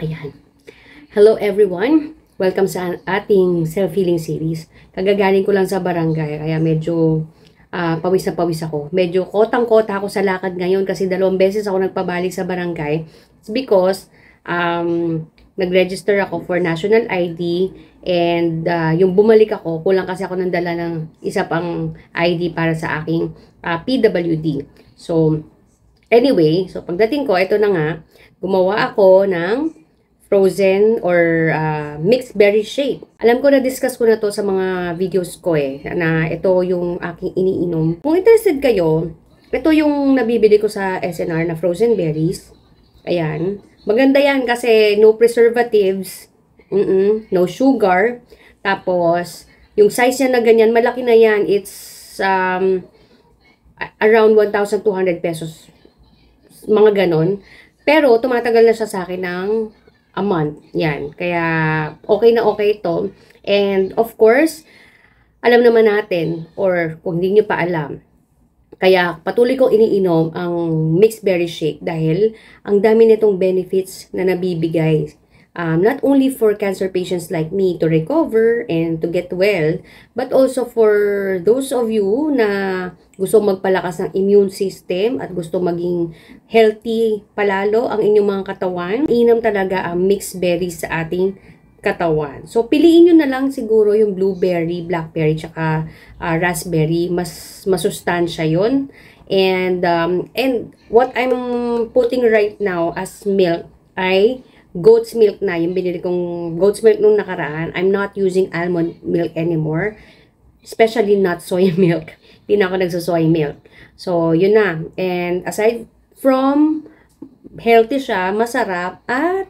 Ayan. Hello everyone! Welcome sa ating self-healing series. Kagagaling ko lang sa barangay, kaya medyo pawis na pawis ako. Medyo kotang-kota ako sa lakad ngayon kasi 2 beses ako nagpabalik sa barangay. It's because nag-register ako for national ID and yung bumalik ako, kulang kasi ako ng dala ng isa pang ID para sa aking PWD. So, anyway, so pagdating ko, ito na nga, gumawa ako ng frozen or mixed berry shake. Alam ko na-discuss ko na to sa mga videos ko na ito yung aking iniinom. Kung interested kayo, ito yung nabibili ko sa SNR na frozen berries. Ayan. Maganda yan kasi no preservatives, no sugar. Tapos, yung size niya na ganyan, malaki na yan. It's around 1,200 pesos. Mga ganon. Pero, tumatagal na siya sa akin ng a month. Yan. Kaya, okay na okay ito. And, of course, alam naman natin, or kung hindi nyo pa alam, kaya patuloy kong iniinom ang mixed berry shake dahil ang dami nitong benefits na nabibigay. Not only for cancer patients like me to recover and to get well, but also for those of you na gusto magpalakas ng immune system at gusto maging healthy palalo ang inyong mga katawan. Inom talaga ang mixed berries sa ating katawan. So, piliin nyo na lang siguro yung blueberry, blackberry, tsaka raspberry. Mas masustansya yun. And what I'm putting right now as milk ay goat's milk na. Yung binili kong goat's milk nung nakaraan. I'm not using almond milk anymore. Especially not soy milk. Hindi na ako nagsasoy milk. So, yun na. And aside from healthy siya, masarap, at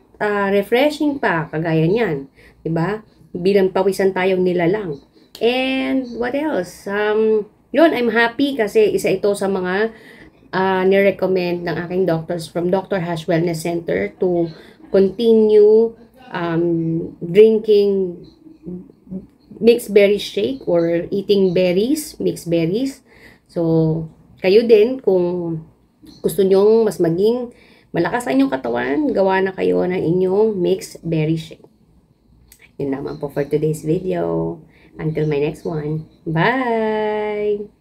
refreshing pa, kagaya niyan. Diba? Bilang pawisan tayong nilalang. And what else? Yun, I'm happy kasi isa ito sa mga nirecommend ng aking doctors from Dr. Hash Wellness Center to continue drinking mixed berry shake or eating berries, mixed berries. So, kayo din, kung gusto nyong mas maging malakas ang inyong katawan, gawa na kayo ng inyong mixed berry shake. Yun naman po for today's video. Until my next one. Bye!